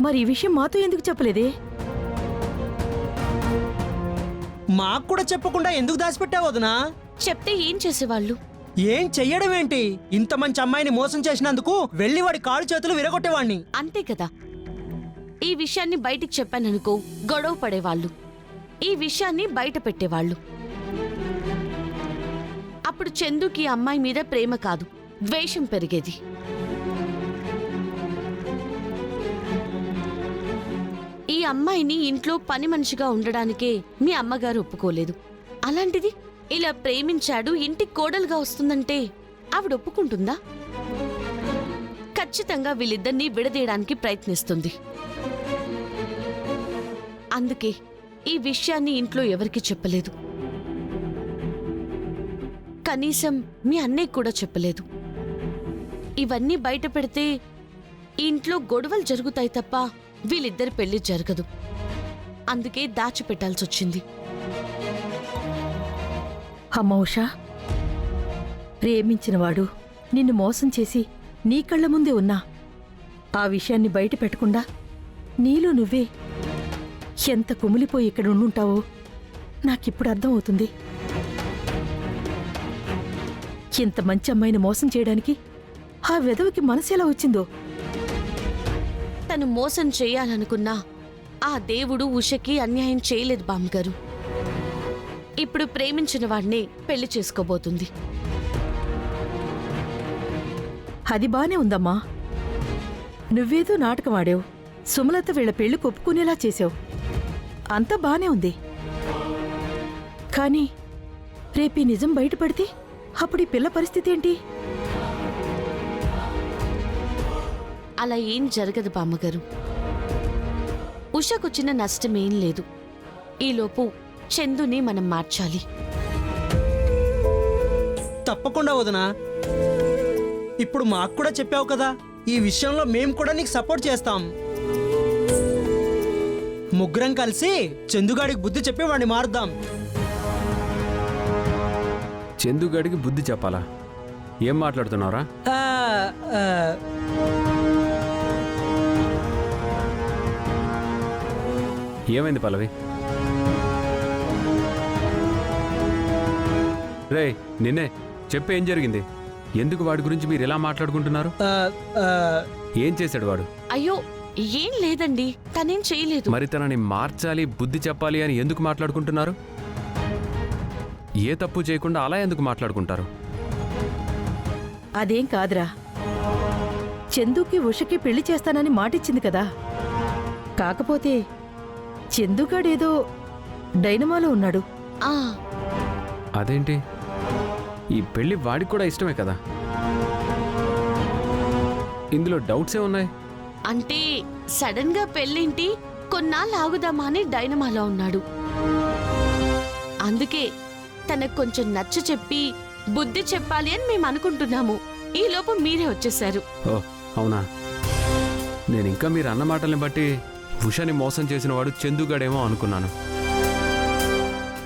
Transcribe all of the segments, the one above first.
మరి ఈ విషయం మాతో ఎందుకు చెప్పలేదే? మాకు కూడా చెప్పకుండా ఎందుకు దాచిపెట్టావు వదినా? చెప్తే ఏం చేసేవాళ్ళు? ఏం చెయ్యడం ఏంటి? ఇంత మంచి అమ్మాయిని మోసం చేసినందుకు వెళ్ళి వాడి కాళ్ళు చేతులు విరగొట్టేవాణ్ణి. అంతే కదా. ఈ విషయాన్ని బయటికి చెప్పాననుకో గొడవ పడేవాళ్ళు, ఈ విషయాన్ని బయట పెట్టేవాళ్ళు. అప్పుడు చందుకి అమ్మాయి మీద ప్రేమ కాదు, ద్వేషం పెరిగేది. ఈ అమ్మాయిని ఇంట్లో పని మనిషిగా ఉండడానికే మీ అమ్మగారు ఒప్పుకోలేదు. అలాంటిది ఇలా ప్రేమించాడు, ఇంటికి కోడలుగా వస్తుందంటే ఆవిడ ఒప్పుకుంటుందా? ఖచ్చితంగా వీళ్ళిద్దరినీ విడదీయడానికి ప్రయత్నిస్తుంది. అందుకే ఈ విషయాన్ని ఇంట్లో ఎవరికీ చెప్పలేదు. కనీసం మీ అన్నయ్య కూడా చెప్పలేదు. ఇవన్నీ బయట పెడితే ఇంట్లో గొడవలు జరుగుతాయి తప్ప వీళ్ళిద్దరి పెళ్లి జరగదు. అందుకే దాచిపెట్టాల్సొచ్చింది. అమ్మ ఉషా, ప్రేమించినవాడు నిన్ను మోసం చేసి నీ కళ్ళ ముందే ఉన్నా ఆ విషయాన్ని బయట పెట్టకుండా నీలో నువ్వే ఎంత కుమిలిపోయి ఇక్కడ ఉండుంటావో నాకిప్పుడు అర్థమవుతుంది. ఇంత మంచి అమ్మాయిని మోసం చేయడానికి ఆ వెధవకి మనసు ఎలా వచ్చిందో. తను మోసం చేయాలనుకున్నా ఆ దేవుడు ఉషకి అన్యాయం చేయలేదు బామ్మగారు. ఇప్పుడు ప్రేమించిన వాడినే పెళ్లి చేసుకోబోతుంది. అది బానే ఉందమ్మా. నువ్వేదో నాటకం ఆడావు, సుమలత వీళ్ల పెళ్లి ఒప్పుకునేలా చేశావు. అంతా బానే ఉంది. కానీ రేపీ నిజం బయటపడితే అప్పుడు ఈ పిల్ల పరిస్థితి ఏంటి? అలా ఏం జరగదు బామ్మగారు. ఉషకొచ్చిన నష్టమేం లేదు. ఈలోపు చందుని మనం మార్చాలి. తప్పకుండా వదినా. ఇప్పుడు మాకు కూడా చెప్పావు కదా, ఈ విషయంలో మేము కూడా నీకు సపోర్ట్ చేస్తాం. ముగ్గురం కలిసి చందుగాడికి బుద్ధి చెప్పి వాడిని మారుద్దాం. చందుగాడికి బుద్ధి చెప్పాలా? ఏం మాట్లాడుతున్నావురా? ఏమైంది పల్లవి? రే నిన్నే చెప్పే, ఏం జరిగింది? ఎందుకు వాడి గురించి మీరు ఎలా మాట్లాడుకుంటున్నారు? ఏం చేశాడు వాడు? అయ్యో ఏం లేదండి, తనేం చేయలేదు. మరి తనని మార్చాలి, బుద్ధి చెప్పాలి అని ఎందుకు మాట్లాడుకుంటున్నారు? ఏ తప్పు చేయకుండా అలా ఎందుకు మాట్లాడుకుంటారు? అదేం కాదురా, చందుకి ఉషకి పెళ్లి చేస్తానని మాటిచ్చింది కదా. కాకపోతే చందుగాడేదో డైనమాలో ఉన్నాడు. ఆ అదేంటి? ఈ పెళ్లి వాడికి కూడా ఇష్టమే కదా. ఇందులో డౌట్స్ ఏ ఉన్నాయి? అంటే సడన్ గా పెళ్ళేంటి, కొన్నాళ్ళు ఆగుదామా అని డైనమాలో ఉన్నాడు. అందుకే తనకు కొంచెం నచ్చ చెప్పి బుద్ధి చెప్పాలి అని మేము అనుకుంటున్నాము. ఈ లోపు మీరే వచ్చేశారు. ఓ అవునా? నేను ఇంకా మీరు అన్న మాటల్ని బట్టి ఉషని మోసం చేసిన వాడు చందుగాడేమో అనుకున్నాను.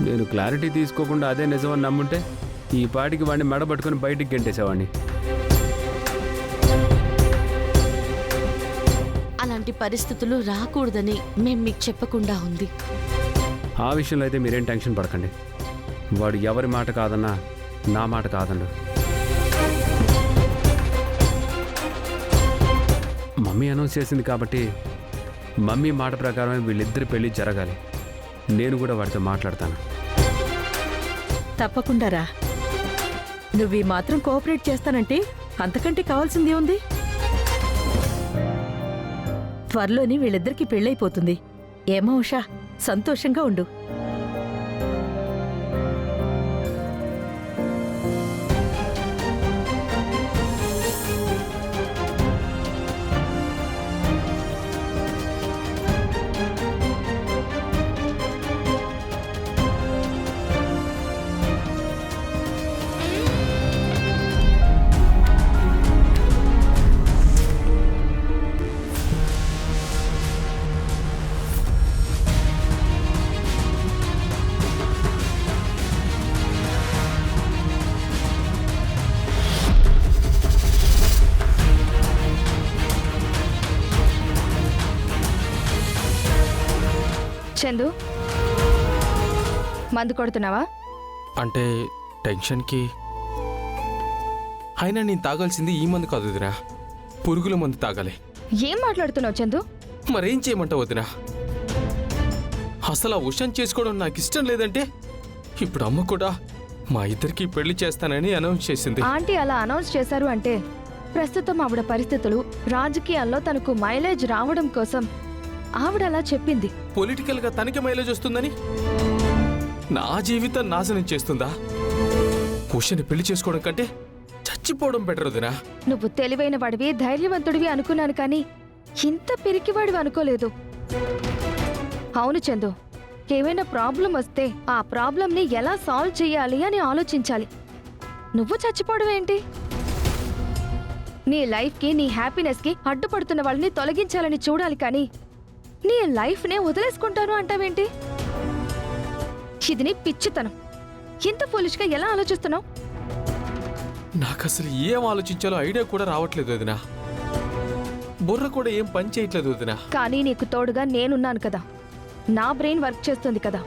నేను క్లారిటీ తీసుకోకుండా అదే నిజమని నమ్ముంటే ఈ పాటికి వాడిని మెడబట్టుకుని బయటికి గెంటేసేవాడిని. అలాంటి పరిస్థితులు రాకూడదని మేం మీకు చెప్పకుండా ఉంది. ఆ విషయంలో అయితే మీరేం టెన్షన్ పడకండి. వాడు ఎవరి మాట కాదన్నా నా మాట కాదండు. మమ్మీ అనౌన్స్ చేసింది కాబట్టి మమ్మీ మాట ప్రకారమే వీళ్ళిద్దరి పెళ్లి జరగాలి. నేను కూడా వాడితో మాట్లాడతాను. తప్పకుండా రా. నువ్వు ఈ మాత్రం కోఆపరేట్ చేస్తానంటే అంతకంటే కావాల్సిందే ఉంది. త్వరలోని వీళ్ళిద్దరికీ పెళ్ళైపోతుంది. ఏమో ఉషా, సంతోషంగా ఉండు. చందు మందు కొడుతున్నావా? అంటే టెన్షన్కి. అయినా నేను తాగాల్సింది ఈ మందు కాదు వదినా, పురుగుల మందు తాగాలి. ఏం మాట్లాడుతున్నావు చందు? మరేం చేయమంటావు వదినా? అసలు ఆ ఉషాన్ చేసుకోవడం నాకు ఇష్టం లేదంటే ఇప్పుడు అమ్మ కూడా మా ఇద్దరికి పెళ్లి చేస్తానని అనౌన్స్ చేసింది. ఆంటీ అలా అనౌన్స్ చేశారు అంటే ప్రస్తుతం ఆవిడ పరిస్థితులు, రాజకీయాల్లో తనకు మైలేజ్ రావడం కోసం ఆవిడ అలా చెప్పింది. పొలిటికల్గా తనకి మైలేజ్ వస్తుందని నా జీవితం నాశనం చేస్తుందా? ఉషని పెళ్లి చేసుకోవడం కంటే చచ్చిపోవడం బెటర్ వదినా. నువ్వు తెలివైన వాడివి, ధైర్యవంతుడివి అనుకున్నాను కానీ ఇంత పిరికివాడివి అనుకోలేదు. అవును చందు, ఏవైనా ప్రాబ్లం వస్తే ఆ ప్రాబ్లంని ఎలా సాల్వ్ చేయాలి అని ఆలోచించాలి. నువ్వు చచ్చిపోవడం ఏంటి? నీ లైఫ్కి, నీ హ్యాపీనెస్కి అడ్డుపడుతున్న వాళ్ళని తొలగించాలని చూడాలి కానీ నీ లైఫ్నే వదిలేసుకుంటాను అంటావేంటి? ఇది నీ పిచ్చితనం. ఇంత ఫూలిష్గా ఎలా ఆలోచిస్తున్నావు? నాకు అసలు ఏం ఆలోచించాలో ఐడియా కూడా రావట్లేదు వదినా. బుర్ర కూడా ఏం పని చేయట్లేదు వదినా. కానీ నీకు తోడుగా నేనున్నాను కదా, నా బ్రెయిన్ వర్క్ చేస్తుంది కదా.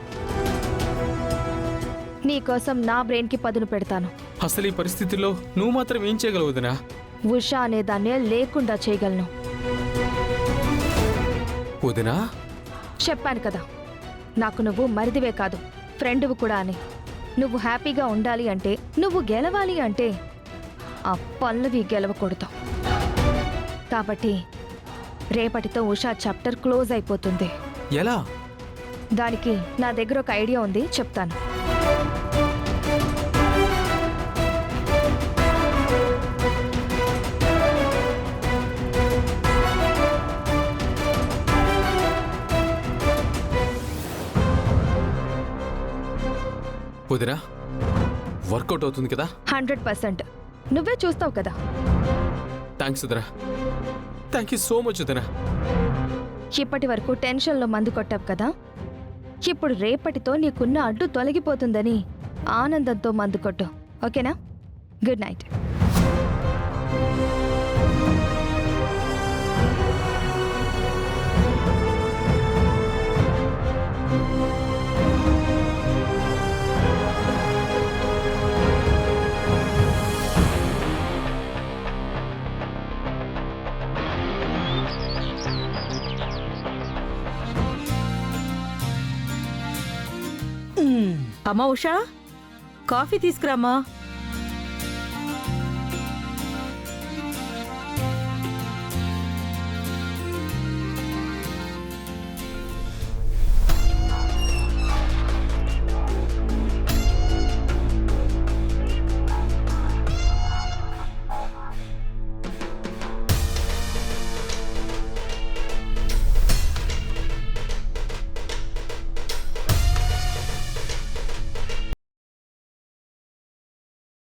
నీకోసం నా బ్రెయిన్కి పదును పెడతాను. అసలు ఈ పరిస్థితుల్లో నువ్వు మాత్రం ఏం చేయగలవు వదినా? ఉషా అనే దాన్నే లేకుండా చేయగలను. వదినా, చెప్పాను కదా, నాకు నువ్వు మరిదివే కాదు, ఫ్రెండ్వు కూడా అని. నువ్వు హ్యాపీగా ఉండాలి అంటే, నువ్వు గెలవాలి అంటే ఆ పల్లవి గెలవకూడదు. కాబట్టి రేపటితో ఉషా చాప్టర్ క్లోజ్ అయిపోతుంది. ఎలా? దానికి నా దగ్గర ఒక ఐడియా ఉంది, చెప్తాను. వదినా, వర్కౌట్ అవుతుంది కదా? 100%. నువ్వే చూస్తావు కదా. థ్యాంక్స్ వదినా. థ్యాంక్ యూ సో మచ్ వదినా. ఇప్పటి వరకు టెన్షన్లో మందు కొట్టావు కదా, ఇప్పుడు రేపటితో నీకున్న అడ్డు తొలగిపోతుందని ఆనందంతో మందు కొట్టు. ఓకేనా? Good night. అమ్మా ఉషా, కాఫీ తీసుకురామ్మా.